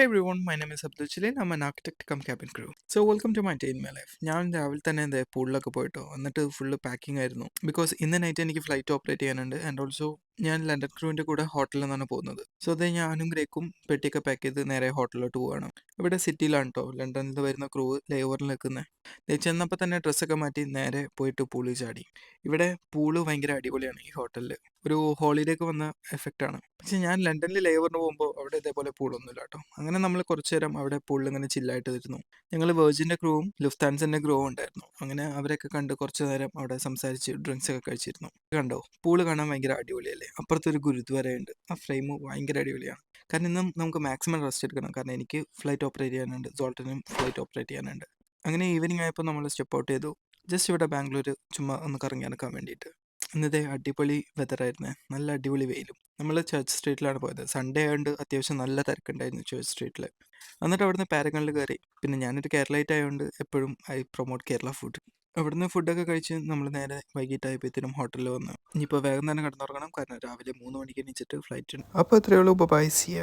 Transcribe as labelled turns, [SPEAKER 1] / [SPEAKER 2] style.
[SPEAKER 1] Hey everyone, my name is Abdul Chilin. I'm an architect come cabin crew. So welcome to my day in my life. ഞാൻ രാവിലെ തന്നെ എന്താ പൂളിലൊക്കെ പോയിട്ടോ എന്നിട്ട് full packing ആയിരുന്നു because ഇന്ന് നൈറ്റ് എനിക്ക് ഫ്ലൈറ്റ് ഓപ്പറേറ്റ് ചെയ്യാനുണ്ട് ആൻഡ് ഓൾസോ ഞാൻ ലണ്ടൻ ക്രൂവിൻ്റെ കൂടെ ഹോട്ടലിൽ നിന്നാണ് പോകുന്നത്. സോ അത് ഞാനും ഗ്രേക്കും പെട്ടിയൊക്കെ പാക്ക് ചെയ്ത് നേരെ ഹോട്ടലിലോട്ട് പോവുകയാണ്. ഇവിടെ സിറ്റിയിലാണ് കേട്ടോ ലണ്ടനിൽ നിന്ന് വരുന്ന ക്രൂ ലേ ഓവറിൽ നിൽക്കുന്നത്. ചെന്നപ്പോൾ തന്നെ ഡ്രസ്സൊക്കെ മാറ്റി നേരെ പോയിട്ട് പൂളിൽ ചാടി. ഇവിടെ പൂള് ഭയങ്കര അടിപൊളിയാണ് ഈ ഹോട്ടലിൽ. ഒരു ഹോളിഡേക്ക് വന്ന എഫക്റ്റാണ്. പക്ഷെ ഞാൻ ലണ്ടനിൽ ലേ ഓവറിന് പോകുമ്പോൾ അവിടെ ഇതേപോലെ പൂളൊന്നുമില്ല കേട്ടോ. അങ്ങനെ നമ്മൾ കുറച്ച് നേരം അവിടെ പൂളിൽ ഇങ്ങനെ ചില്ലായിട്ട് ഇരുന്നു. ഞങ്ങൾ വേർജിൻ്റെ ക്രൂവും ലുഫ്താൻസിൻ്റെ ക്രൂവും ഉണ്ടായിരുന്നു. അങ്ങനെ അവരൊക്കെ കണ്ട് കുറച്ച് നേരം അവിടെ സംസാരിച്ച് ഡ്രിങ്ക്സ് ഒക്കെ കഴിച്ചിരുന്നു. കണ്ടോ, പൂള് കാണാൻ ഭയങ്കര അടിപൊളിയല്ലേ. അപ്പുറത്തൊരു ഗുരുദ്വാരയുണ്ട്. ആ ഫ്രെയിം ഭയങ്കര അടിപൊളിയാണ്. കാരണം ഇന്നും നമുക്ക് മാക്സിമം റെസ്റ്റ് എടുക്കണം. കാരണം എനിക്ക് ഫ്ലൈറ്റ് ഓപ്പറേറ്റ് ചെയ്യാനുണ്ട്, സോൾട്ടനും ഫ്ലൈറ്റ് ഓപ്പറേറ്റ് ചെയ്യാനുണ്ട്. അങ്ങനെ ഈവനിങ് ആയപ്പോൾ നമ്മൾ സ്റ്റെപ്പ് ഔട്ട് ചെയ്തു. ജസ്റ്റ് ഇവിടെ ബാംഗ്ലൂർ ചുമ്മാ ഒന്ന് കറങ്ങി നടക്കാൻ വേണ്ടിയിട്ട്. ഇന്നത്തെ അടിപൊളി വെതറായിരുന്നേ, നല്ല അടിപൊളി വെയിലും. നമ്മൾ ചർച്ച് സ്ട്രീറ്റിലാണ് പോയത്. സൺഡേ ആയതുകൊണ്ട് അത്യാവശ്യം നല്ല തിരക്കുണ്ടായിരുന്നു ചർച്ച് സ്ട്രീറ്റിൽ. എന്നിട്ട് അവിടുന്ന് പാരഗണിൽ കയറി. പിന്നെ ഞാനൊരു കേരളൈറ്റ് ആയതുകൊണ്ട് എപ്പോഴും ഐ പ്രൊമോട്ട് കേരള ഫുഡ്. അവിടുന്ന് ഫുഡൊക്കെ കഴിച്ച് നമ്മൾ നേരെ വൈകിട്ടായപ്പോഴത്തേനും ഹോട്ടലിൽ വന്നു. ഇനിയിപ്പോൾ വേഗം തന്നെ കിടന്നുറങ്ങണം, കാരണം രാവിലെ 3 മണിക്ക് എണീച്ചിട്ട് ഫ്ലൈറ്റ് ഉണ്ട്. അപ്പോൾ എത്രയേ ഉള്ളൂ, ബൈ സിയ.